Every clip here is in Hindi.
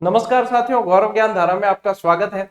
नमस्कार साथियों, गौरव ज्ञान धारा में आपका स्वागत है।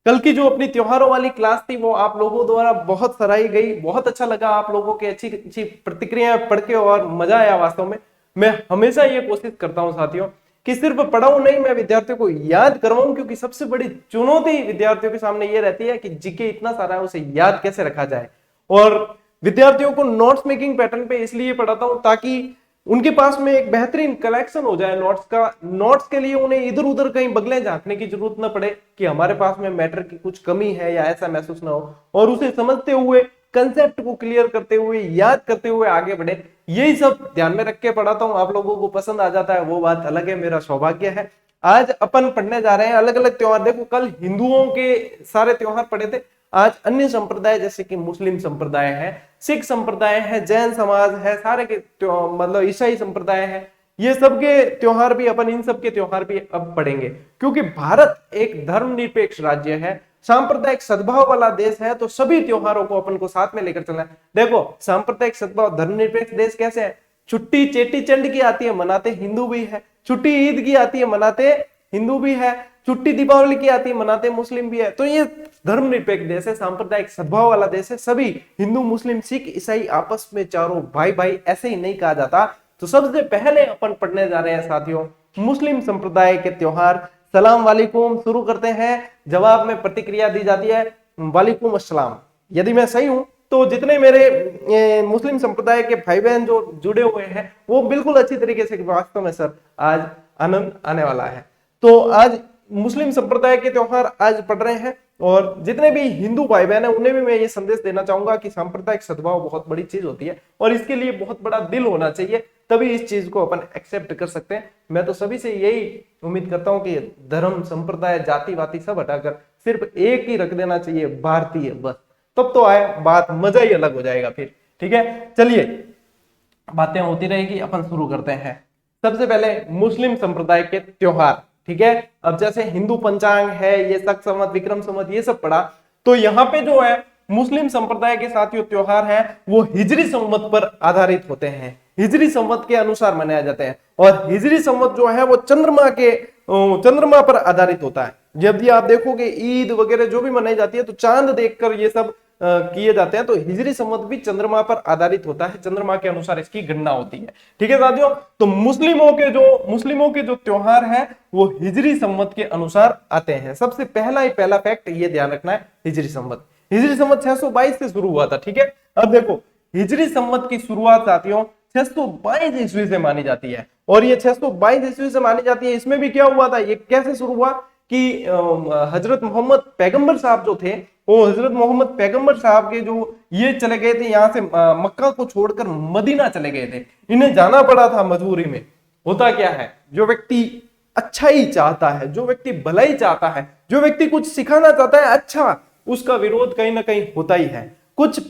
कल की जो अपनी त्योहारों वाली क्लास थी वो आप लोगों द्वारा बहुत सराही गई, बहुत अच्छा लगा आप लोगों की अच्छी अच्छी प्रतिक्रियाएं पढ़ के और मजा आया। वास्तव में मैं हमेशा ये कोशिश करता हूं साथियों कि सिर्फ पढ़ाऊं नहीं, मैं विद्यार्थियों को याद करवाऊं, क्योंकि सबसे बड़ी चुनौती विद्यार्थियों के सामने ये रहती है कि जीके इतना सारा है उसे याद कैसे रखा जाए। और विद्यार्थियों को नोट्स मेकिंग पैटर्न पे इसलिए पढ़ाता हूं ताकि उनके पास में एक बेहतरीन कलेक्शन हो जाए नोट्स का। नोट्स के लिए उन्हें इधर उधर कहीं बगले झांकने की जरूरत न पड़े कि हमारे पास में मैटर की कुछ कमी है या ऐसा महसूस ना हो, और उसे समझते हुए कंसेप्ट को क्लियर करते हुए याद करते हुए आगे बढ़े। यही सब ध्यान में रख के पढ़ाता हूं। आप लोगों को पसंद आ जाता है वो बात अलग है, मेरा सौभाग्य है। आज अपन पढ़ने जा रहे हैं अलग अलग त्योहार। देखो, कल हिंदुओं के सारे त्योहार पढ़े थे, आज अन्य संप्रदाय जैसे कि मुस्लिम संप्रदाय है, सिख संप्रदाय है, जैन समाज है, सारे के मतलब ईसाई संप्रदाय है, ये सबके त्योहार भी अपन इन सब के त्योहार भी अब पढ़ेंगे। क्योंकि भारत एक धर्मनिरपेक्ष राज्य है, सांप्रदायिक सद्भाव वाला देश है, तो सभी त्योहारों को अपन को साथ में लेकर चलना है। देखो, सांप्रदायिक सद्भाव धर्मनिरपेक्ष देश कैसे है? छुट्टी चेटी चंड की आती है मनाते हिंदू भी है, छुट्टी ईद की आती है मनाते हिंदू भी है, छुट्टी दीपावली की आती है मनाते मुस्लिम भी है। तो ये धर्मनिरपेक्ष देश है, सांप्रदायिक सद्भाव वाला देश है। सभी हिंदू मुस्लिम सिख ईसाई आपस में चारों भाई भाई ऐसे ही नहीं कहा जाता। तो सबसे पहले अपन पढ़ने जा रहे हैं साथियों मुस्लिम संप्रदाय के त्योहार। सलाम वालेकुम शुरू करते हैं। जवाब में प्रतिक्रिया दी जाती है वालेकुम अस्सलाम। यदि मैं सही हूं तो जितने मेरे मुस्लिम संप्रदाय के भाई बहन जो जुड़े हुए हैं वो बिल्कुल अच्छी तरीके से, वास्तव में सर आज आनंद आने वाला है। तो आज मुस्लिम संप्रदाय के त्योहार आज पढ़ रहे हैं, और जितने भी हिंदू भाई बहन है उन्हें भी मैं ये संदेश देना चाहूंगा कि सांप्रदायिक सद्भाव बहुत बड़ी चीज होती है और इसके लिए बहुत बड़ा दिल होना चाहिए, तभी इस चीज को अपन एक्सेप्ट कर सकते हैं। मैं तो सभी से यही उम्मीद करता हूं कि धर्म संप्रदाय जाति वाति सब हटाकर सिर्फ एक ही रख देना चाहिए, भारतीय, बस। तब तो आए बात, मजा ही अलग हो जाएगा फिर। ठीक है, चलिए बातें होती रहेगी, अपन शुरू करते हैं। सबसे पहले मुस्लिम संप्रदाय के त्योहार। ठीक है, अब जैसे हिंदू पंचांग है, ये शक संवत विक्रम संवत ये सब पढ़ा, तो यहाँ पे जो है मुस्लिम संप्रदाय के साथ जो त्योहार है वो हिजरी संवत पर आधारित होते हैं, हिजरी संवत के अनुसार मनाए जाते हैं। और हिजरी संवत जो है वो चंद्रमा पर आधारित होता है। जब भी आप देखोगे ईद वगैरह जो भी मनाई जाती है तो चांद देखकर ये सब किए जाते हैं। तो हिजरी संवत भी चंद्रमा पर आधारित होता है, चंद्रमा के अनुसार इसकी गणना होती है। ठीक है साथियों, तो मुस्लिमों के जो त्योहार है वो हिजरी संवत के अनुसार आते हैं। सबसे पहला फैक्ट ये ध्यान रखना है, हिजरी संवत 622 से शुरू हुआ था। ठीक है, अब देखो हिजरी संवत की शुरुआत साथियों 622 ईस्वी से मानी जाती है, और ये 622 ईस्वी से मानी जाती है। इसमें भी क्या हुआ था, ये कैसे शुरू हुआ कि हजरत मोहम्मद पैगंबर साहब जो थे, वो हजरत मोहम्मद पैगंबर साहब के जो ये चले गए थे यहाँ से मक्का को छोड़कर मदीना चले गए थे। इन्हें जाना पड़ा था मजबूरी में। होता क्या है, जो व्यक्ति अच्छा ही चाहता है, जो व्यक्ति भलाई चाहता है, जो व्यक्ति कुछ सिखाना चाहता है अच्छा, उसका विरोध कहीं ना कहीं होता ही है। कुछ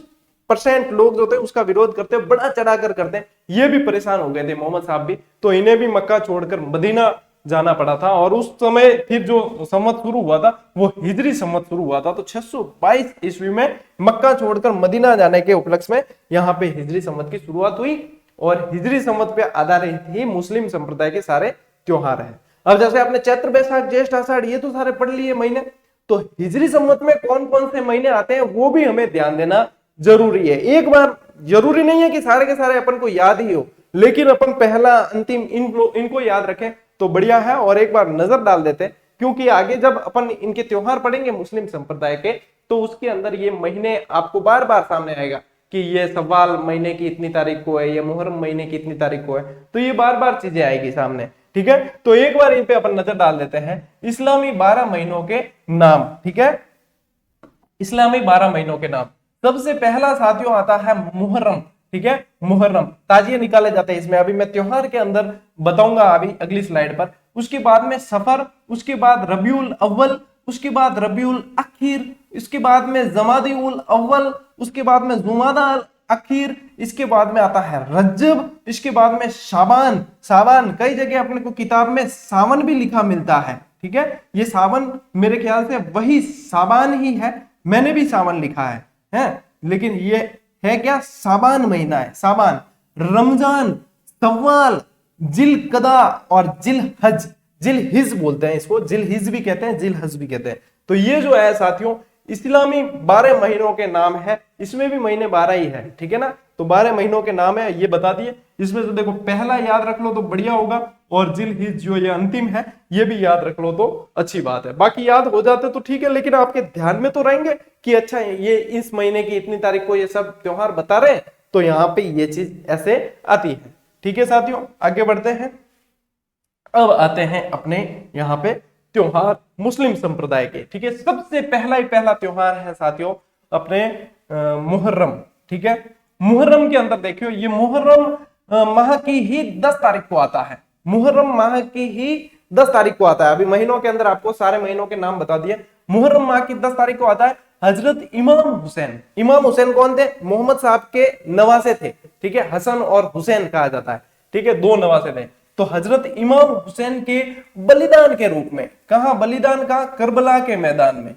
परसेंट लोग जो थे उसका विरोध करते, बड़ा चढ़ाकर करते। ये भी परेशान हो गए थे मोहम्मद साहब भी, तो इन्हें भी मक्का छोड़कर मदीना जाना पड़ा था। और उस समय फिर जो संवत शुरू हुआ था वो हिजरी संवत शुरू हुआ था। तो 622 ईस्वी में मक्का छोड़कर मदीना जाने के उपलक्ष्य में यहाँ पे हिजरी संवत की शुरुआत हुई, और हिजरी संवत पे आधारित ही मुस्लिम संप्रदाय के सारे त्योहार हैं। अब जैसे आपने चैत्र बैसाख ज्येष्ठ आषाढ़ ये तो सारे पढ़ लिए महीने, तो हिजरी संवत में कौन कौन से महीने आते हैं वो भी हमें ध्यान देना जरूरी है। एक बार जरूरी नहीं है कि सारे के सारे अपन को याद ही हो, लेकिन अपन पहला अंतिम इनको याद रखें तो बढ़िया है, और एक बार नजर डाल देते हैं, क्योंकि आगे जब अपन इनके त्योहार पढ़ेंगे मुस्लिम संप्रदाय के, तो उसके अंदर ये महीने आपको बार बार सामने आएगा कि ये सवाल महीने की इतनी तारीख को है, ये मुहर्रम महीने की इतनी तारीख को है, तो ये बार बार चीजें आएगी सामने। ठीक है, तो एक बार इन पे अपन नजर डाल देते हैं। इस्लामी 12 महीनों के नाम। ठीक है, इस्लामी 12 महीनों के नाम। सबसे पहला साथियों आता है मुहर्रम। ठीक है, मुहर्रम ताजिए निकाले जाते हैं इसमें, अभी मैं त्योहार के अंदर बताऊंगा अभी अगली स्लाइड पर। उसके बाद में सफर, उसके बाद रबीउल अव्वल, उसके बाद रबीउल अखीर, इसके बाद में जमादिउल अव्वल, उसके बाद में जुमादा अखीर, इसके बाद में आता है रज्जब, इसके बाद में शाबान। शाबान कई जगह अपने को किताब में सावन भी लिखा मिलता है। ठीक है, ये सावन मेरे ख्याल से वही साबान ही है, मैंने भी सावन लिखा है, लेकिन ये है क्या, साबान महीना है, साबान। रमजान, सव्वाल, जिल कदा और जिल हज, जिल हिज बोलते हैं इसको, जिल हिज भी कहते हैं, जिल हज भी कहते हैं। तो ये जो है साथियों इस्लामी 12 महीनों के नाम है, इसमें भी महीने 12 ही है, ठीक है ना। तो 12 महीनों के नाम है, ये बता दिए। इसमें से देखो पहला याद रख लो तो बढ़िया होगा, और जिल हिज जो ये अंतिम है ये भी याद रख लो तो अच्छी बात है। बाकी याद हो जाते तो ठीक है, लेकिन आपके ध्यान में तो रहेंगे कि अच्छा ये इस महीने की इतनी तारीख को ये सब त्योहार बता रहे हैं, तो यहाँ पे ये चीज ऐसे आती है। ठीक है साथियों, आगे बढ़ते हैं। अब आते हैं अपने यहाँ पे त्योहार मुस्लिम संप्रदाय के। ठीक है, सबसे पहला त्योहार है साथियों अपने मुहर्रम। ठीक है, मुहर्रम के अंदर देखियो, ये मुहर्रम माह की ही 10 तारीख को आता है। मुहर्रम माह की ही 10 तारीख को आता है। अभी महीनों के अंदर आपको सारे महीनों के नाम बता दिए। मुहर्रम माह की 10 तारीख को आता है। हजरत इमाम हुसैन, इमाम हुसैन कौन थे? मोहम्मद साहब के नवासे थे। ठीक है, हसन और हुसैन कहा जाता है। ठीक है, 2 नवासे थे। तो हजरत इमाम हुसैन के बलिदान के रूप में, कहा बलिदान का? करबला के मैदान में,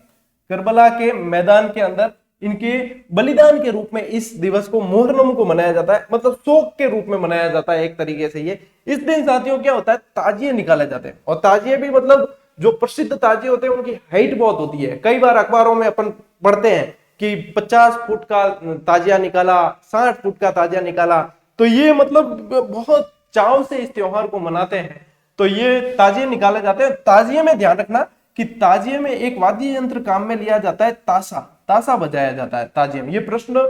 करबला के मैदान के अंदर इनके बलिदान के रूप में इस दिवस को, मुहर्रम को मनाया जाता है। मतलब शोक के रूप में मनाया जाता है एक तरीके से। ये इस दिन साथियों क्या होता है, ताजिए निकाले जाते हैं। और ताजिए भी मतलब जो प्रसिद्ध ताजिए होते हैं उनकी हाइट बहुत होती है। कई बार अखबारों में अपन पढ़ते हैं कि 50 फुट का ताजिया निकाला, 60 फुट का ताजिया निकाला। तो ये मतलब बहुत चाव से इस त्योहार को मनाते हैं। तो ये ताजिए निकाले जाते हैं। ताजिए में ध्यान रखना कि ताजिए में एक वाद्य यंत्र काम में लिया जाता है, ताशा, ताशा बजाया जाता है ताजिए में। ये प्रश्न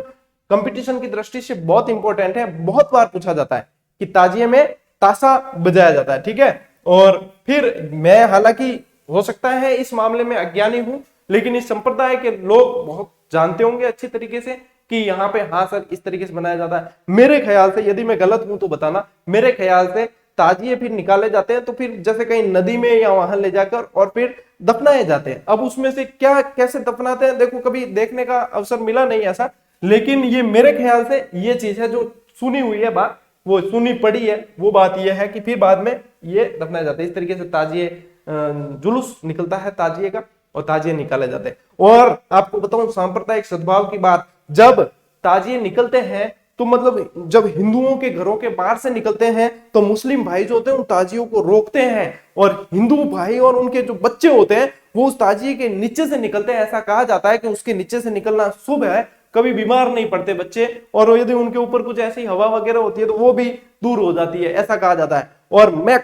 कंपटीशन की दृष्टि से बहुत इंपॉर्टेंट है, बहुत बार पूछा जाता है कि ताजिए में ताशा बजाया जाता है। ठीक है, और फिर मैं हालांकि हो सकता है इस मामले में अज्ञानी हूं, लेकिन इस संप्रदाय के लोग बहुत जानते होंगे अच्छी तरीके से कि यहाँ पे हाँ सर इस तरीके से बनाया जाता है। मेरे ख्याल से, यदि मैं गलत हूं तो बताना, मेरे ख्याल से ताजिए फिर निकाले जाते हैं तो फिर जैसे कहीं नदी में या वहां ले जाकर और फिर दफनाए जाते हैं। अब उसमें से क्या कैसे दफनाते हैं, देखो कभी देखने का अवसर मिला नहीं ऐसा, लेकिन ये मेरे ख्याल से ये चीज है जो सुनी हुई है बात, वो सुनी पड़ी है, वो बात ये है कि फिर बाद में ये दफनाए जाते हैं। इस तरीके से ताजिए जुलूस निकलता है ताजिए का, और ताजिए निकाले जाते हैं। और आपको बताऊं सांप्रदायिक सद्भाव की बात, जब ताजिए निकलते हैं तो मतलब जब हिंदुओं के घरों के बाहर से निकलते हैं तो मुस्लिम भाई जो होते हैं उन ताजियों को रोकते हैं, और हिंदू भाई और उनके जो बच्चे होते हैं वो उस ताजिए के नीचे से निकलते हैं। ऐसा कहा जाता है कि उसके नीचे से निकलना शुभ है, कभी बीमार नहीं पड़ते बच्चे, और यदि उनके ऊपर कुछ ऐसी हवा वगैरह होती है तो वो भी दूर हो जाती है, ऐसा कहा जाता है। और मैं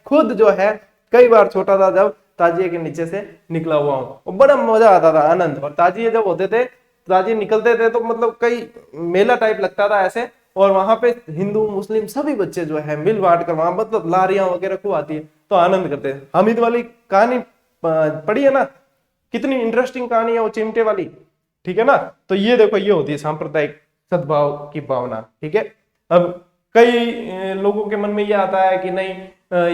खुद जो है कई बार छोटा था जब ताजिए के नीचे से निकला हुआ हूँ, और बड़ा मजा आता था, आनंद। और ताजिए जब होते थे, ताजिए निकलते थे तो मतलब कई मेला टाइप लगता था ऐसे, और वहां पे हिंदू मुस्लिम सभी बच्चे जो है मिल बांट कर वहां मतलब लारियां वगैरह खूब आती है तो आनंद करते हैं। हामिद वाली कहानी पढ़ी है ना, कितनी इंटरेस्टिंग कहानी है वो चिमटे वाली। ठीक है ना, तो ये देखो ये होती है सांप्रदायिक सद्भाव की भावना। ठीक है, अब कई लोगों के मन में ये आता है कि नहीं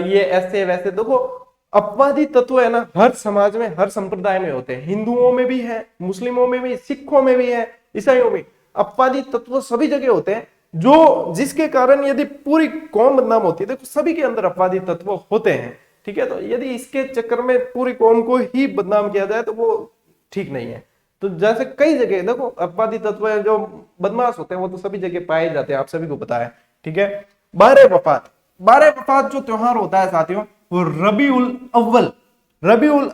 ये ऐसे वैसे। देखो अपवादी तत्व है ना, हर समाज में हर संप्रदाय में होते हैं, हिंदुओं में भी है, मुस्लिमों में भी, सिखों में भी है, ईसाइयों में। अपवादी तत्व सभी जगह होते हैं, जो जिसके कारण यदि पूरी कौम बदनाम होती है। देखो सभी के अंदर अपवादी तत्व होते हैं। ठीक है, तो यदि इसके चक्कर में पूरी कौम को ही बदनाम किया जाए तो वो ठीक नहीं है। तो जैसे कई जगह देखो अपवादी तत्व है, जो बदमाश होते हैं वो तो सभी जगह पाए जाते हैं, आप सभी को पता है। ठीक है, 12 वफात जो त्योहार होता है साथियों, वो रबीउल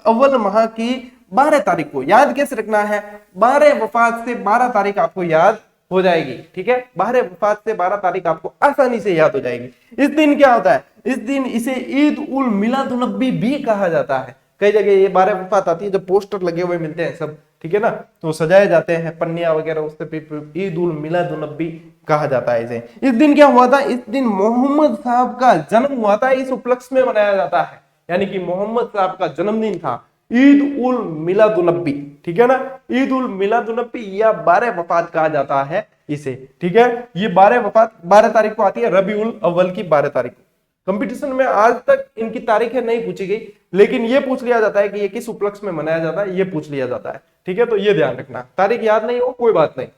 अव्वल माह की 12 तारीख को। याद कैसे रखना है, 12 वफात से 12 तारीख आपको याद हो जाएगी। ठीक है, 12 वफात से 12 तारीख आपको आसानी से याद हो जाएगी। इस दिन क्या होता है, इस दिन इसे ईद उल मिलादुन्नबी भी कहा जाता है। कई जगह ये 12 वफात आती है, जब पोस्टर लगे हुए मिलते हैं सब, ठीक है ना, तो सजाए जाते हैं पन्निया वगैरह, उससे ईद उल मिलादुन्नबी कहा जाता है इसे। इस दिन क्या हुआ था, इस दिन मोहम्मद साहब का जन्म हुआ था, इस उपलक्ष्य में मनाया जाता है। यानी कि मोहम्मद साहब का जन्मदिन था, ईद उल मिलादुन्नबी। ठीक है ना, ईद उल मिलादुन्नबी या 12 वफात कहा जाता है इसे। ठीक है, ये 12 वफात 12 तारीख को आती है, रबीउल अव्वल की 12 तारीख को। कंपटीशन में आज तक इनकी तारीखें नहीं पूछी गई, लेकिन ये पूछ लिया जाता है कि ये किस उपलक्ष्य में मनाया जाता है, ये पूछ लिया जाता है। ठीक है, तो ये ध्यान रखना, तारीख याद नहीं हो कोई बात नहीं।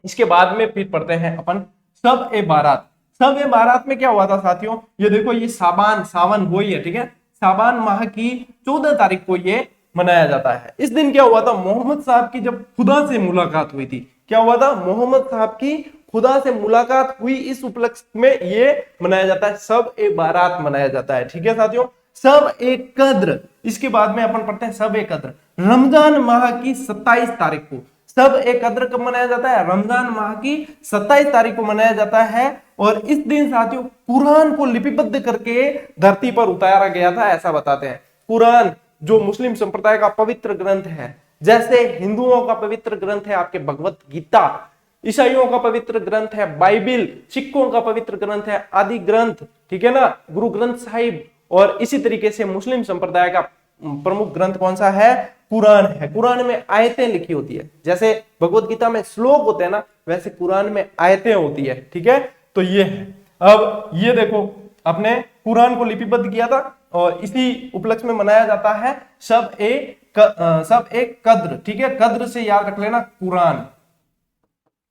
इसके बाद में फिर पढ़ते हैं अपन सब ए बारात। सब ए बारात में क्या हुआ था साथियों, ये देखो ये सावन हुई है। ठीक है, साबान माह की 14 तारीख को ये मनाया जाता है। इस दिन क्या हुआ था, मोहम्मद साहब की जब खुदा से मुलाकात हुई थी। क्या हुआ था, मोहम्मद साहब की खुदा से मुलाकात हुई, इस उपलक्ष्य में ये मनाया जाता है, सब ए बारात मनाया जाता है। ठीक है साथियों, सब एक कद्र, इसके बाद में अपन पढ़ते हैं सब एक कद्र, रमजान माह की 27 तारीख को। सब एक कद्र कब मनाया जाता है? रमजान माह की 27 तारीख को मनाया जाता है। और इस दिन साथियों कुरान को लिपिबद्ध करके धरती पर उतारा गया था, ऐसा बताते हैं। कुरान जो मुस्लिम संप्रदाय का पवित्र ग्रंथ है, जैसे हिंदुओं का पवित्र ग्रंथ है आपके भगवत गीता, ईसाइयों का पवित्र ग्रंथ है बाइबिल, सिखों का पवित्र ग्रंथ है आदि ग्रंथ, ठीक है ना, गुरु ग्रंथ साहिब। और इसी तरीके से मुस्लिम संप्रदाय का प्रमुख ग्रंथ कौन सा है? कुरान है। कुरान में आयतें लिखी होती है, जैसे भगवत गीता में श्लोक होते हैं ना, वैसे कुरान में आयतें होती है। ठीक है, तो ये है। अब ये देखो, अपने कुरान को लिपिबद्ध किया था और इसी उपलक्ष्य में मनाया जाता है सब एक कद्र। ठीक है, कद्र से याद रख लेना, कुरान,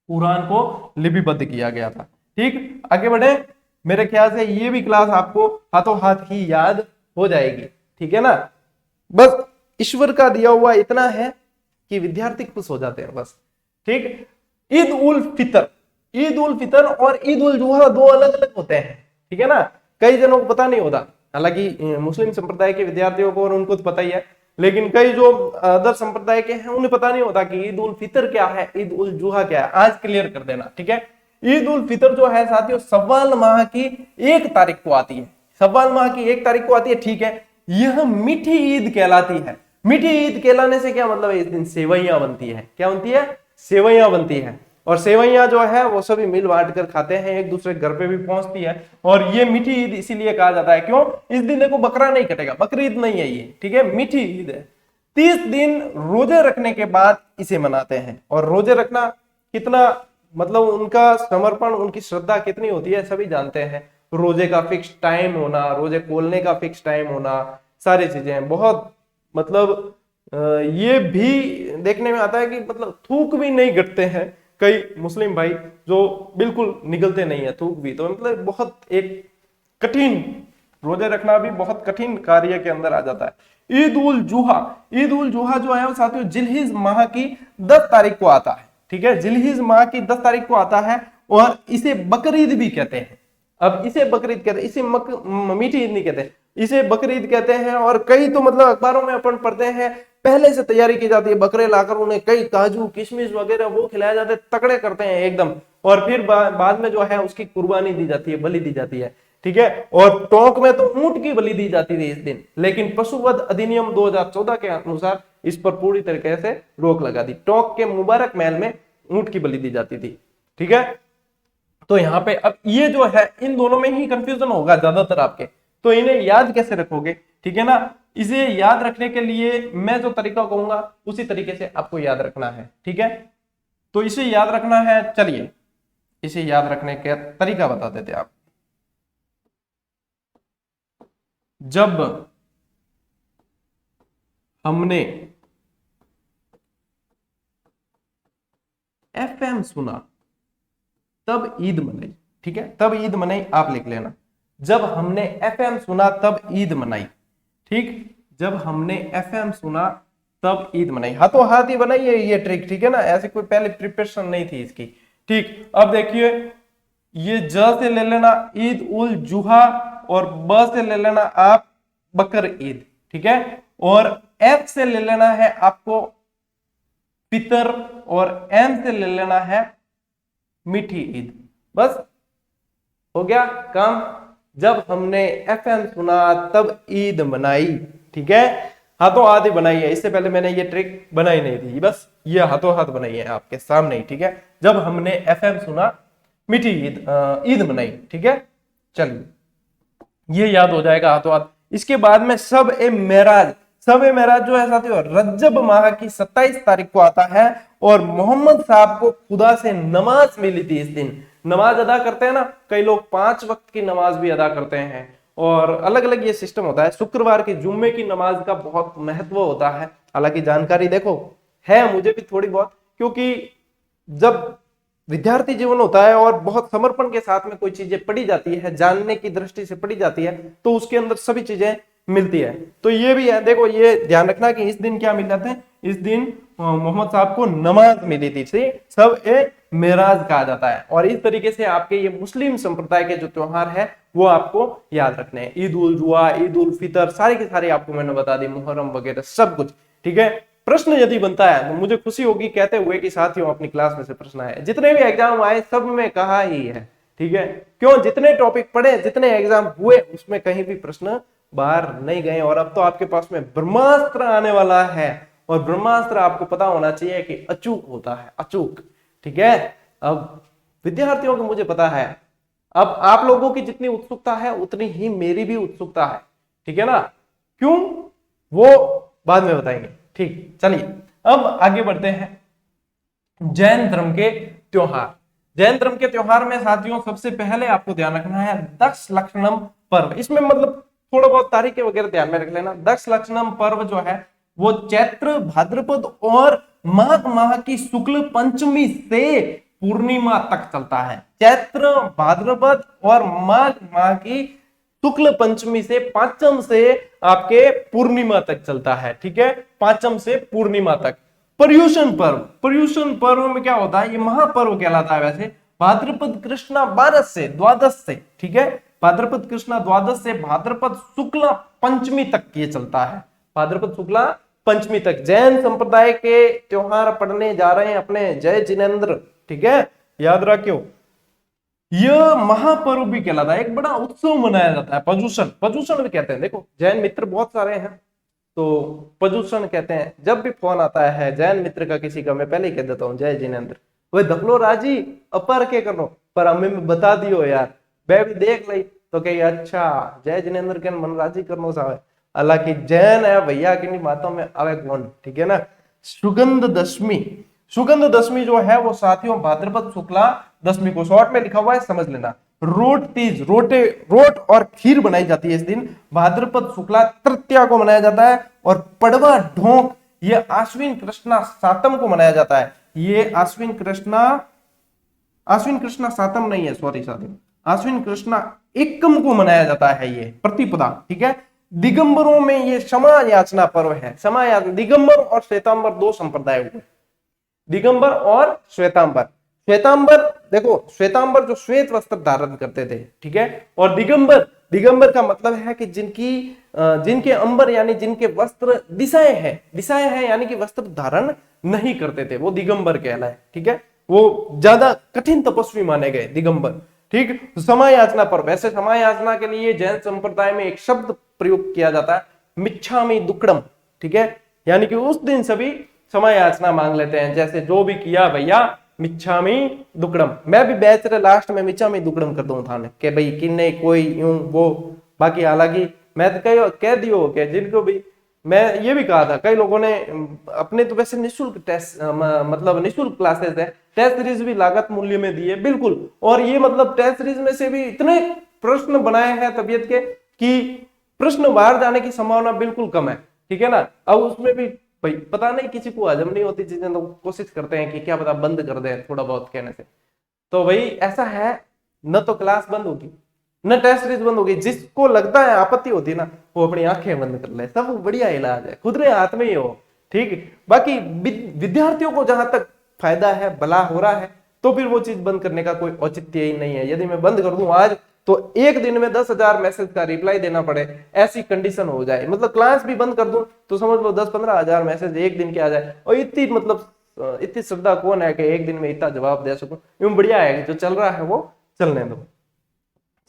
कुरान को लिपिबद्ध किया गया था। ठीक, आगे बढ़े। मेरे ख्याल से ये भी क्लास आपको हाथों हाथ ही याद हो जाएगी। ठीक है ना, बस ईश्वर का दिया हुआ इतना है कि विद्यार्थी खुश हो जाते हैं बस। ठीक, ईद उल फितर, ईद उल फितर और ईद उल जुहा दो अलग अलग होते हैं। ठीक है ना, कई जनों को पता नहीं होता, हालांकि मुस्लिम संप्रदाय के विद्यार्थियों को और उनको तो पता ही है, लेकिन कई जो अदर संप्रदाय के हैं उन्हें पता नहीं होता कि ईद उल फितर क्या है, ईद उल जुहा क्या है। आज क्लियर कर देना। ठीक है, ईद उल फितर जो है साथियों सव्वाल माह की 1 तारीख को आती है, सव्वाल माह की 1 तारीख को आती है। ठीक है, यह मीठी ईद कहलाती है। मीठी ईद कहलाने से क्या मतलब है? इस दिन सेवैयां बनती है। क्या बनती है? सेवैयां बनती है। और सेवैयां जो है वो सभी मिल बांट कर खाते हैं, एक दूसरे घर पे भी पहुंचती है। और ये मीठी ईद इसीलिए कहा जाता है, क्यों? इस दिन देखो बकरा नहीं कटेगा, बकरीद नहीं है ये। ठीक है, मीठी ईद है। 30 दिन रोजे रखने के बाद इसे मनाते हैं। और रोजे रखना कितना मतलब उनका समर्पण, उनकी श्रद्धा कितनी होती है सभी जानते हैं। रोजे का फिक्स टाइम होना, रोजे खोलने का फिक्स टाइम होना, सारी चीजें बहुत मतलब ये भी देखने में आता है कि मतलब थूक भी नहीं गिरते हैं कई मुस्लिम भाई, जो बिल्कुल निगलते नहीं है थूक भी, तो मतलब बहुत एक कठिन, रोजे रखना भी बहुत कठिन कार्य के अंदर आ जाता है। ईद उल जुहा, ईद उल जुहा जो है वो साथियों जिलहिज माह की 10 तारीख को आता है। ठीक है, जिलहिज माह की 10 तारीख को आता है और इसे बकरीद भी कहते हैं। अब इसे बकरीद कहते हैं, इसे मीठी ईद नहीं कहते, इसे बकरीद कहते हैं। और कई तो मतलब अखबारों में अपन पढ़ते हैं पहले से तैयारी की जाती है, बकरे लाकर उन्हें कई काजू किशमिश वगैरह वो खिलाए जाते हैं, तकड़े करते हैं एकदम। और फिर बाद में जो है उसकी कुर्बानी दी जाती है, बलि दी जाती है। ठीक है, और टोंक में तो ऊंट की बलि दी जाती थी इस दिन, लेकिन पशुवध अधिनियम 2014 के अनुसार इस पर पूरी तरीके से रोक लगा दी। टोंक के मुबारक महल में ऊंट की बलि दी जाती थी। ठीक है, तो यहाँ पे अब ये जो है इन दोनों में ही कंफ्यूजन होगा ज्यादातर आपके, तो इन्हें याद कैसे रखोगे? ठीक है ना, इसे याद रखने के लिए मैं जो तरीका कहूंगा उसी तरीके से आपको याद रखना है। ठीक है, तो इसे याद रखना है, चलिए इसे याद रखने का तरीका बता देते आप। जब हमने एफएम सुना तब ईद मनाई। ठीक है, तब ईद मनाई, आप लिख लेना, जब हमने एफएम सुना तब ईद मनाई। ठीक, जब हमने एफएम सुना तब ईद मनाई, हाथों हाथ ही बनाई है ये ट्रिक। ठीक है ना, ऐसे कोई पहले प्रिपरेशन नहीं थी इसकी। ठीक, अब देखिए ये ज से ले लेना ईद उल जुहा और ब से ले लेना आप बकर ईद। ठीक है, और एफ से ले लेना है आपको फितर और एम से ले लेना है मीठी ईद। बस हो गया काम। जब हमने एफएम सुना तब ईद मनाई। ठीक है, हाथों हाथ ही बनाई है, इससे पहले मैंने ये ट्रिक बनाई नहीं थी, बस ये हाथों हाथ बनाई है आपके सामने ही। ठीक है, जब हमने एफएम सुना मीठी ईद मनाई। ठीक है, चलिए ये याद हो जाएगा हाथों हाथ। इसके बाद में सब ए मेराज, सब ए मेराज जो है साथियों रजब माह की 27 तारीख को आता है। और मोहम्मद साहब को खुदा से नमाज मिली थी इस दिन। नमाज अदा करते हैं ना, कई लोग 5 वक्त की नमाज भी अदा करते हैं और अलग अलग ये सिस्टम होता है। शुक्रवार की जुम्मे की नमाज का बहुत महत्व होता है, हालांकि जानकारी देखो है मुझे भी थोड़ी बहुत, क्योंकि जब विद्यार्थी जीवन होता है और बहुत समर्पण के साथ में कोई चीजें पढ़ी जाती है, जानने की दृष्टि से पढ़ी जाती है, तो उसके अंदर सभी चीजें मिलती है। तो ये भी है, देखो ये ध्यान रखना कि इस दिन क्या मिल जाते हैं, इस दिन मोहम्मद साहब को नमाज मिली थी, सब ए मेराज कहा जाता है। और इस तरीके से आपके ये मुस्लिम संप्रदाय के जो त्योहार है वो आपको याद रखने हैं। ईद उल जुहा, ईद उल फितर, सारे के सारे आपको मैंने बता दी, मुहर्रम वगैरह सब कुछ, ठीक है। प्रश्न यदि बनता है तो मुझे खुशी होगी कहते हुए कि साथियों अपनी क्लास में से प्रश्न आए, जितने भी एग्जाम आए सब में कहा ही है, ठीक है। क्यों, जितने टॉपिक पढ़े, जितने एग्जाम हुए, उसमें कहीं भी प्रश्न बाहर नहीं गए। और अब तो आपके पास में ब्रह्मास्त्र आने वाला है, और ब्रह्मास्त्र आपको पता होना चाहिए कि अचूक होता है, अचूक, ठीक है। अब विद्यार्थियों को मुझे पता है, अब आप लोगों की जितनी उत्सुकता है उतनी ही मेरी भी उत्सुकता है, ठीक है ना। क्यों, वो बाद में बताएंगे, ठीक। चलिए अब आगे बढ़ते हैं। जैन धर्म के त्योहार। जैन धर्म के त्योहार में साथियों सबसे पहले आपको ध्यान रखना है दक्ष लक्षणम पर्व। इसमें मतलब थोड़ा बहुत तारीखें वगैरह ध्यान में रख लेना। दक्ष लक्षणम पर्व जो है वो चैत्र भाद्रपद और माघ माह की शुक्ल पंचमी से पूर्णिमा तक चलता है। चैत्र भाद्रपद और माघ माह की शुक्ल पंचमी से पांचम से आपके पूर्णिमा तक चलता है, ठीक है, पांचम से पूर्णिमा तक। पर्युषण पर्व, पर्युषण पर्व में क्या होता है, ये महापर्व कहलाता है वैसे। भाद्रपद कृष्णा 12 से द्वादश से, ठीक है, भाद्रपद कृष्णा द्वादश से भाद्रपद शुक्ला पंचमी तक ये चलता है, भाद्रपद शुक्ला पंचमी तक। जैन संप्रदाय के त्योहार पढ़ने जा रहे हैं अपने जय जिनेन्द्र, ठीक है, याद रखियो। यह महापर्व भी कहलाता है, एक बड़ा उत्सव मनाया जाता है। पर्युषण, पर्युषण भी कहते हैं। देखो जैन मित्र बहुत सारे हैं तो पर्युषण कहते हैं। जब भी फोन आता है जैन मित्र का किसी का, मैं पहले ही कह देता हूँ जय जिनेन्द्र, वह धकलो राजी अपर के करो, पर हमें बता दियो यार, मैं भी देख ली तो कही अच्छा जय जिनेन्द्र के मन राजी करनो सावे। हालांकि जैन है भैया की बातों में आवे कौन, ठीक है ना। सुगंध दशमी, सुगंध दशमी जो है वो साथियों भाद्रपद शुक्ला दशमी को, शॉर्ट में लिखा हुआ है समझ लेना। रोट तीज, रोट और खीर बनाई जाती है इस दिन। भाद्रपद शुक्ला तृतीया को मनाया जाता है। और पड़वा ढोंक ये आश्विन कृष्णा सातम को मनाया जाता है। ये आश्विन कृष्णा सातम नहीं है, सॉरी साथियों, आश्विन कृष्णा एकम को मनाया जाता है ये प्रतिपदा, ठीक है। दिगंबरों में ये क्षमा याचना पर्व है। क्षमा याचना, दिगंबर और श्वेतांबर दो संप्रदाय हुए, दिगंबर और श्वेतांबर। श्वेतांबर देखो, श्वेतांबर जो श्वेत वस्त्र धारण करते थे, ठीक है, और दिगंबर, दिगंबर का मतलब है कि जिनके अंबर यानी जिनके वस्त्र दिशाएं हैं यानी कि वस्त्र धारण नहीं करते थे, वो दिगंबर कहलाए, ठीक है। वो ज्यादा कठिन तपस्वी माने गए दिगंबर, ठीक। समय याचना पर, वैसे समय याचना के लिए जैन संप्रदाय में एक शब्द प्रयोग किया जाता है, मिच्छामि दुक्कडम, ठीक है, यानी कि उस दिन सभी समय याचना मांग लेते हैं, जैसे जो भी किया भैया मिच्छामि दुक्कडम। मैं भी बैच रे लास्ट में मिच्छामि दुक्कडम कर दूं थाने कि भाई किन्ने कोई यूं वो। बाकी हालांकि मैं तो कह दियो कि जिनको भी मैं ये भी कहा था, कई लोगों ने अपने तो वैसे निःशुल्क टेस्ट मतलब निःशुल्क क्लासेस है, टेस्ट सीरीज भी लागत मूल्य में दी है बिल्कुल। और ये मतलब टेस्ट सीरीज में से भी इतने प्रश्न बनाए हैं तबियत के कि प्रश्न बाहर जाने की संभावना बिल्कुल कम है, ठीक है ना। अब उसमें भी भाई पता नहीं किसी को हजम नहीं होती चीजें, तो कोशिश करते हैं कि क्या पता बंद कर दें थोड़ा बहुत कहने से। तो भाई ऐसा है, न तो क्लास बंद होगी न टेस्ट सीरीज बंद होगी। जिसको लगता है आपत्ति होती ना वो अपनी आंखें बंद कर ले, सब बढ़िया इलाज है, खुद रे हाथ में ही हो, ठीक। बाकी विद्यार्थियों को जहां तक फायदा है, भला हो रहा है, तो फिर वो चीज बंद करने का कोई औचित्य ही नहीं है। यदि मैं बंद कर दूं आज तो एक दिन में 10,000 मैसेज का रिप्लाई देना पड़े, ऐसी कंडीशन हो जाए। मतलब क्लास भी बंद कर दूं तो समझ लो 10-15 हजार मैसेज एक दिन के आ जाए। और इतनी मतलब इतनी श्रद्धा कौन है कि एक दिन में इतना जवाब दे सकूं। यूं बढ़िया है, जो चल रहा है वो चलने दो।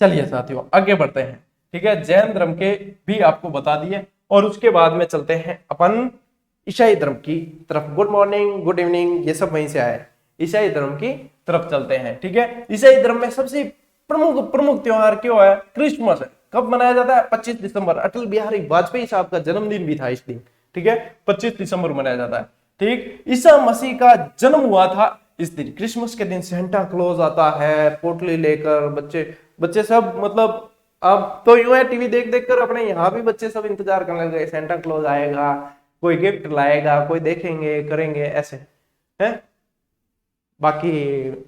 चलिए साथियों आगे बढ़ते हैं, ठीक है। जैन धर्म के भी आपको बता दिए, और उसके बाद में चलते हैं अपन ईसाई धर्म की तरफ। गुड मॉर्निंग, गुड इवनिंग, ये सब वहीं से आए। ईसाई धर्म की तरफ चलते हैं, ठीक है। ईसाई धर्म में सबसे प्रमुख त्योहार क्यों है, क्रिसमस है। कब मनाया जाता है, 25 दिसंबर। अटल बिहारी वाजपेयी साहब का जन्मदिन भी था इस दिन, ठीक है, 25 दिसंबर मनाया जाता है, ठीक। ईसा मसीह का जन्म हुआ था इस दिन। क्रिसमस के दिन सेंटा क्लॉज आता है पोटली लेकर, बच्चे सब मतलब अब तो यूं है टीवी देख देख कर अपने यहाँ भी बच्चे सब इंतजार करने लगे, सेंटा क्लॉज आएगा, कोई गिफ्ट लाएगा, कोई देखेंगे करेंगे ऐसे है। बाकी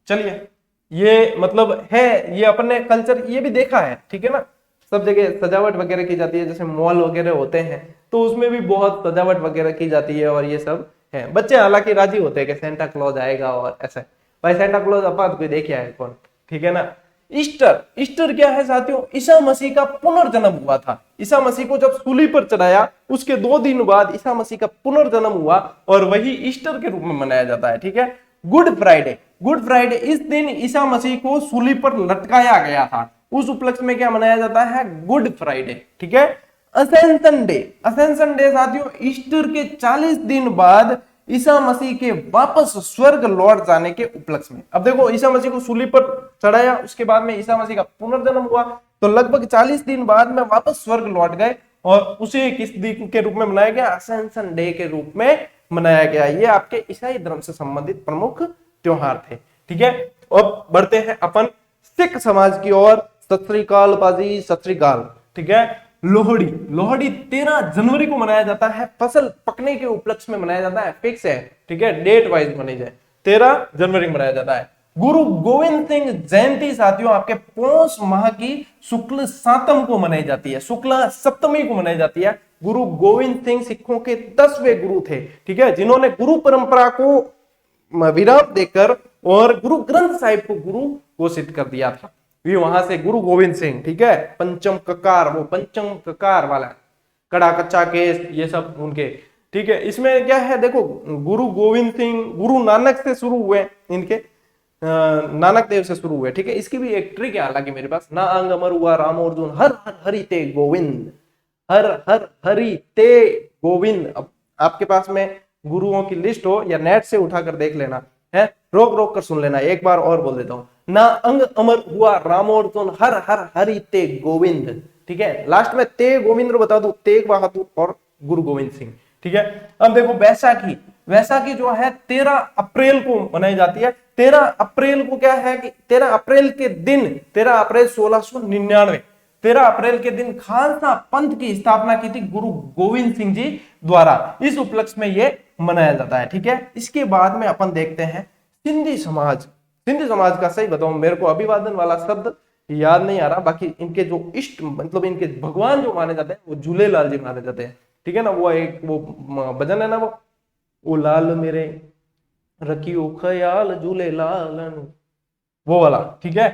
चलिए ये मतलब है, ये अपने कल्चर ये भी देखा है, ठीक है ना। सब जगह सजावट वगैरह की जाती है, जैसे मॉल वगैरह होते हैं, तो तो उसमें भी बहुत सजावट वगैरह की जाती है और ये सब है। बच्चे हालांकि राजी होते हैं कि सेंटा क्लॉज आएगा और ऐसा। भाई सेंटा क्लॉज अपना कोई देखे है कौन, ठीक है ना। ईस्टर, ईस्टर क्या है साथियों, ईसा मसीह का पुनर्जन्म हुआ था। ईसा मसीह को जब सूली पर चढ़ाया उसके 2 दिन बाद ईसा मसीह का पुनर्जन्म हुआ और वही ईस्टर के रूप में मनाया जाता है, ठीक है। गुड फ्राइडे, गुड फ्राइडे इस दिन ईसा मसीह को सूली पर लटकाया गया था, उस उपलक्ष्य में क्या मनाया जाता है, गुड फ्राइडे, ठीक है। असेंशन डे, असेंशन डे साथियों ईस्टर के 40 दिन बाद ईसा मसीह के वापस स्वर्ग लौट जाने के उपलक्ष्य में। अब देखो ईसा मसीह को सूली पर चढ़ाया, उसके बाद में ईसा मसीह का पुनर्जन्म हुआ, तो लगभग 40 दिन बाद में वापस स्वर्ग लौट गए और उसे किस दिन के रूप में मनाया गया, असेंशन डे के रूप में मनाया गया। ये आपके ईसाई धर्म से संबंधित प्रमुख त्योहार थे, ठीक है। अब बढ़ते हैं अपन सिख समाज की ओर। सत श्री अकाल पाजी, सत श्री अकाल, ठीक है। लोहड़ी, लोहड़ी 13 जनवरी को मनाया जाता है, फसल पकने के उपलक्ष्य में मनाया जाता है, फिक्स है, ठीक है, डेट वाइज मनाई जाए, 13 जनवरी मनाया जाता है। गुरु गोविंद सिंह जयंती साथियों आपके पौष माह की शुक्ल सातम को मनाई जाती है, शुक्ला सप्तमी को मनाई जाती है। गुरु गोविंद सिंह सिखों के 10वें गुरु थे, ठीक है, जिन्होंने गुरु परंपरा को विराम देकर और गुरु ग्रंथ साहिब को गुरु घोषित कर दिया था। ये वहां से गुरु गोविंद सिंह, ठीक है, पंचम ककार, वो पंचम ककार वाला कड़ा कच्चा केस ये सब उनके, ठीक है। इसमें क्या है देखो, गुरु गोविंद सिंह गुरु नानक से शुरू हुए, इनके नानक देव से शुरू हुए, ठीक है। इसकी भी एक ट्रिक है हालांकि मेरे पास, ना अंग अमर हुआ राम अर्जुन, हर हर हरि ते गोविंद, हर हर हरि ते गोविंद। अब आपके पास में गुरुओं की लिस्ट हो या नेट से उठाकर देख लेना है, रोक रोक कर सुन लेना, एक बार और बोल देता हूं, ना अंग अमर हुआ रामोर्जुन, हर हर हरि ते गोविंद, ठीक है। लास्ट में ते गोविंद बता दू, तेग बहादुर और गुरु गोविंद सिंह, ठीक है। अब देखो बैसाखी, वैसाखी जो है 13 अप्रैल को मनाई जाती है। 13 अप्रैल को क्या है कि 13 अप्रैल के दिन, 13 अप्रैल 1699, 13 अप्रैल के दिन खालसा पंथ की स्थापना की थी गुरु गोविंद सिंह जी द्वारा, इस उपलक्ष्य में ये मनाया जाता है, ठीक है। इसके बाद में अपन देखते हैं सिंधी समाज। सिंधी समाज का सही बताऊं मेरे को अभिवादन वाला शब्द याद नहीं आ रहा, बाकी इनके जो इष्ट मतलब इनके भगवान जो माने जाते हैं वो झूलेलाल जी माने जाते हैं, ठीक है ना। वो एक वो भजन है ना, वो लाल मेरे रखियो ख्याल झूलेलाल, वो वाला, ठीक है।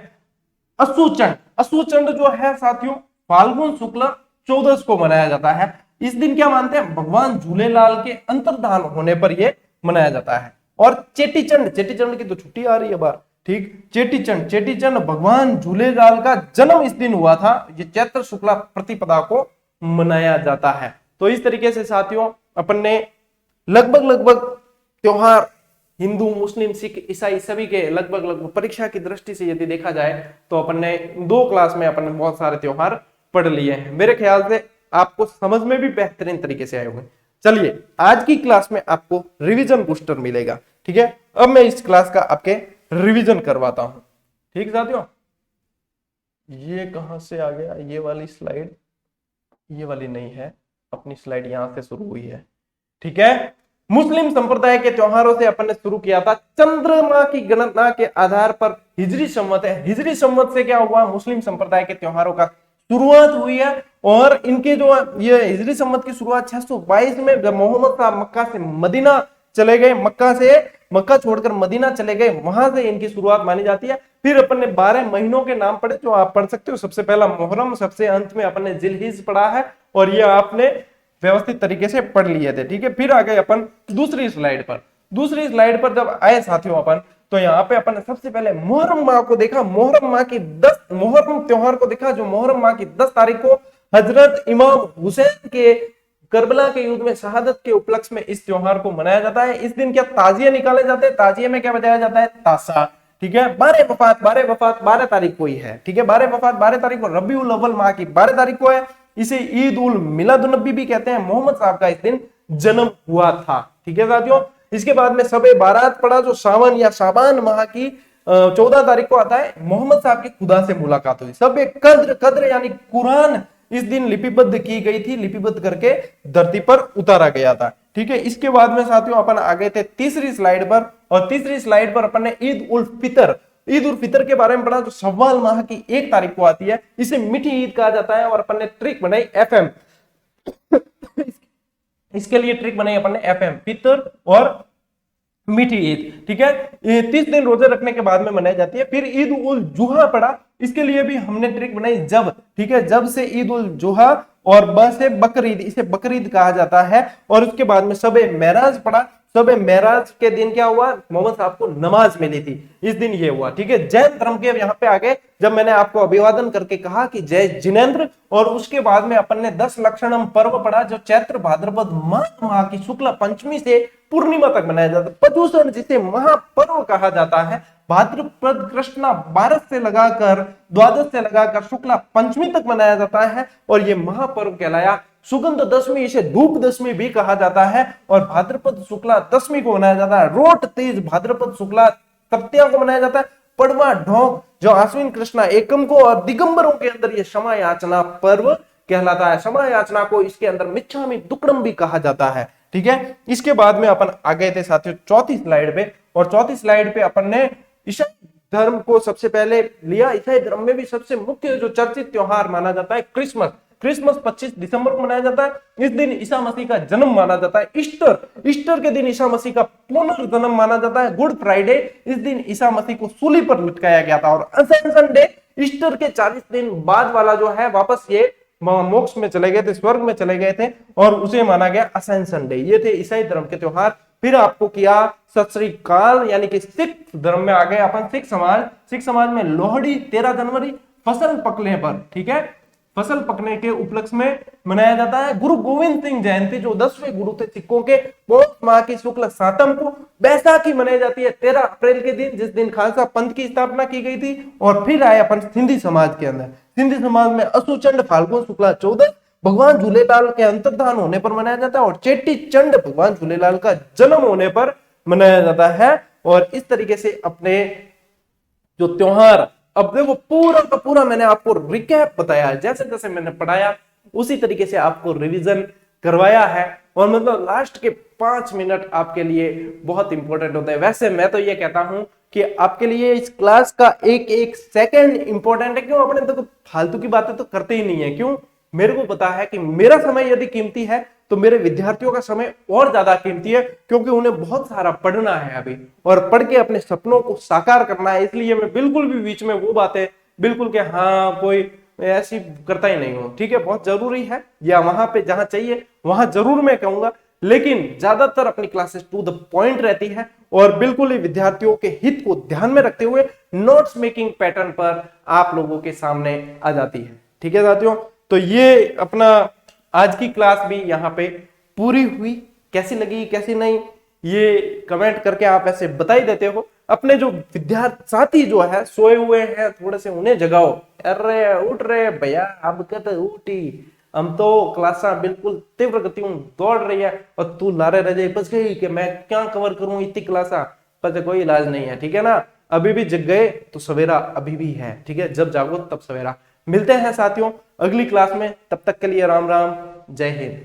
असुचंड, असुचंड जो है साथियों फाल्गुन शुक्ल 14 को मनाया जाता है। इस दिन क्या मानते हैं, भगवान झूलेलाल के अंतर्धान होने पर यह मनाया जाता है। और चेटीचंड, चेटीचंड की तो छुट्टी आ रही है बार, ठीक। चेटीचंड, चेटीचंड भगवान झूलेलाल का जन्म इस दिन हुआ था, ये चैत्र शुक्ला प्रतिपदा को मनाया जाता है। तो इस तरीके से साथियों अपन ने लगभग त्योहार हिंदू मुस्लिम सिख ईसाई सभी के लगभग परीक्षा की दृष्टि से यदि देखा जाए तो अपन ने 2 क्लास में अपन ने बहुत सारे त्योहार पढ़ लिए हैं। मेरे ख्याल से आपको समझ में भी बेहतरीन तरीके से आए होंगे। चलिए आज की क्लास में आपको रिवीजन बूस्टर मिलेगा, ठीक है। अब मैं इस क्लास का आपके रिवीजन करवाता हूं, ठीक साथियों। ये कहां से आ गया, ये वाली स्लाइड, ये वाली नहीं है, अपनी स्लाइड यहां से शुरू हुई है, ठीक है। मुस्लिम संप्रदाय के त्योहारों से अपन ने शुरू किया था। चंद्रमा की गणना के आधार पर हिजरी संवत है, हिजरी संवत से क्या हुआ, मुस्लिम संप्रदाय के त्योहारों का शुरुआत हुई है। और इनके जो ये हिजरी संवत की शुरुआत 622 में जब मोहम्मद साहब मक्का से मदीना चले गए, मक्का छोड़कर मदीना चले गए, वहां से इनकी शुरुआत मानी जाती है। फिर अपन ने 12 महीनों के नाम पढ़े जो आप पढ़ सकते हो। सबसे पहला मुहर्रम, सबसे अंत में अपन ने जिलहिज पढ़ा है और ये आपने व्यवस्थित तरीके से पढ़ लिए थे, ठीक है। फिर आ गए अपन दूसरी स्लाइड पर। दूसरी स्लाइड पर जब आए साथियों अपन, तो यहाँ पे अपन ने सबसे पहले मुहर्रम माह को देखा। मुहर्रम त्योहार को देखा जो मुहर्रम माह की 10 तारीख को हजरत इमाम हुसैन के करबला के युद्ध में शहादत के उपलक्ष्य में इस त्योहार को मनाया जाता है। इस दिन क्या ताजिए निकाले जाते हैं, ताजिए में क्या बजाया जाता है, ताशा, ठीक है। 12 वफात 12 तारीख को ही है, ठीक है। 12 वफात 12 तारीख को, रबीउल अव्वल माह की 12 तारीख को है। इसे ईद उल मिलादुन्नबी भी कहते हैं। मोहम्मद साहब का इस दिन जन्म हुआ था, ठीक है साथियों। इसके बाद में सबे बारात पड़ा जो सावन या शाबान माह की 14 तारीख को आता है। मोहम्मद साहब की खुदा से मुलाकात हुई। सबे कद्र यानी कुरान इस दिन लिपिबद्ध की गई थी, लिपिबद्ध करके धरती पर उतारा गया था, ठीक है। इसके बाद में साथियों अपन आ गए थे तीसरी स्लाइड पर, और तीसरी स्लाइड पर अपन ने ईद उल फितर के बारे में पढ़ा जो शव्वाल माह की 1 तारीख को आती है। इसे मीठी ईद कहा जाता है और अपन ने ट्रिक बनाई FM इसके लिए ट्रिक बनाई अपन ने FM, फितर और मीठी ईद। ठीक है, ये 30 दिन रोजे रखने के बाद में मनाई जाती है। फिर ईद उल जुहा पड़ा, इसके लिए भी हमने ट्रिक बनाई जब। ठीक है, जब से ईद उल जुहा और ब से बकरीद, इसे बकरीद कहा जाता है। और उसके बाद में शब मेराज पड़ा। शब मेराज के दिन क्या हुआ, मोहम्मद साहब को नमाज मिली थी, इस दिन ये हुआ। ठीक है, जैन धर्म के यहाँ पे आगे जब मैंने आपको अभिवादन करके कहा कि जय जिनेन्द्र, और उसके बाद में अपन ने 10 लक्षणम पर्व पढ़ा जो चैत्र भाद्रपद माह की शुक्ला पंचमी से पूर्णिमा तक मनाया जाता है। पर्युषण जिसे महापर्व कहा जाता है, भाद्रपद कृष्णा 12 से लगाकर द्वादश से लगाकर शुक्ला पंचमी तक मनाया जाता है और ये महापर्व कहलाया। सुगंध दशमी, इसे धूप दशमी भी कहा जाता है, और भाद्रपद शुक्ला दशमी को मनाया जाता है। रोट तीज भाद्रपद शुक्ला तृतीया को मनाया जाता है। पड़वा ढोंग जो आश्विन कृष्णा एकम को, और दिगंबरों के अंदर ये क्षमा याचना पर्व कहलाता है। क्षमा याचना को इसके अंदर मिच्छामि दुक्कडम भी कहा जाता है। ठीक है, इसके बाद में अपन आ गए थे साथियों चौथी स्लाइड पे, और चौथी स्लाइड पे अपन ने ईसाई धर्म को सबसे पहले लिया। ईसाई धर्म में भी सबसे मुख्य जो चर्चित त्योहार माना जाता है क्रिसमस। क्रिसमस 25 दिसंबर को मनाया जाता है। इस दिन ईसा मसीह का जन्म माना जाता है। ईस्टर के दिन ईसा मसीह का पुनर्जन्म माना जाता है। गुड फ्राइडे, इस दिन ईसा मसीह को सूली पर लटकाया गया था। और असेंशन डे, ईस्टर के 40 दिन बाद वाला जो है, वापस ये मोक्ष में चले गए थे, स्वर्ग में चले गए थे, और उसे माना गया असेंशन डे। ये थे ईसाई धर्म के त्योहार। फिर आपको किया सत श्री अकाल, यानी कि सिख धर्म में आ गए अपन। सिख समाज में लोहड़ी 13 जनवरी फसल पकने पर, ठीक है, फसल पकने के उपलक्ष्य में मनाया जाता है। गुरु गोविंद सिंह जयंती जो 10वें गुरु थे सिखों के, पौष माह की शुक्ल सातम को। बैसाखी मनाई जाती है 13 अप्रैल के दिन, जिस दिन खालसा पंथ की स्थापना की गई थी। और फिर आए अपन सिंधी समाज के अंदर। सिंधी समाज में असुचंड फाल्गुन शुक्ला 14 भगवान झूलेलाल के अंतर्धान होने पर मनाया जाता है। और चेटी चंड भगवान झूलेलाल का जन्म होने पर मनाया जाता है। और इस तरीके से अपने जो त्योहार, अब देखो पूरा का पूरा मैंने आपको रिकैप बताया है, जैसे जैसे मैंने पढ़ाया उसी तरीके से आपको रिवीजन करवाया है। और मतलब लास्ट के 5 मिनट आपके लिए बहुत इंपॉर्टेंट होते हैं। वैसे मैं तो ये कहता हूं कि आपके लिए इस क्लास का एक एक सेकंड इंपॉर्टेंट है। क्यों, अपने तो फालतू की बातें तो करते ही नहीं है। क्यों, मेरे को पता है कि मेरा समय यदि कीमती है तो मेरे विद्यार्थियों का समय और ज्यादा कीमती है, क्योंकि उन्हें बहुत सारा पढ़ना है अभी, और पढ़ के अपने सपनों को साकार करना है। इसलिए मैं बिल्कुल भी बीच में वो बातें बिल्कुल के हाँ कोई ऐसी करता ही नहीं हूं। ठीक है, बहुत जरूरी है, या वहां पे जहां चाहिए वहां जरूर मैं कहूंगा, लेकिन ज्यादातर अपनी क्लासेस टू द पॉइंट रहती है और बिल्कुल ही विद्यार्थियों के हित को ध्यान में रखते हुए नोट्स मेकिंग पैटर्न पर आप लोगों के सामने आ जाती है। ठीक है साथियों, तो ये अपना आज की क्लास भी यहाँ पे पूरी हुई। कैसी लगी कैसी नहीं, ये कमेंट करके आप ऐसे बता ही देते हो। अपने जो विद्यार्थी साथी जो है सोए हुए हैं, थोड़े से उन्हें जगाओ। अरे उठ रहे भैया, अब कत उठी, हम तो क्लास बिल्कुल तीव्र गति दौड़ रही है, और तू लारे रह जाए बच गई कि मैं क्या कवर करूं इतनी क्लासा, पर कोई इलाज नहीं है। ठीक है ना, अभी भी जग गए तो सवेरा अभी भी है। ठीक है, जब जागो तब सवेरा। मिलते हैं साथियों अगली क्लास में, तब तक के लिए राम राम, जय हिंद।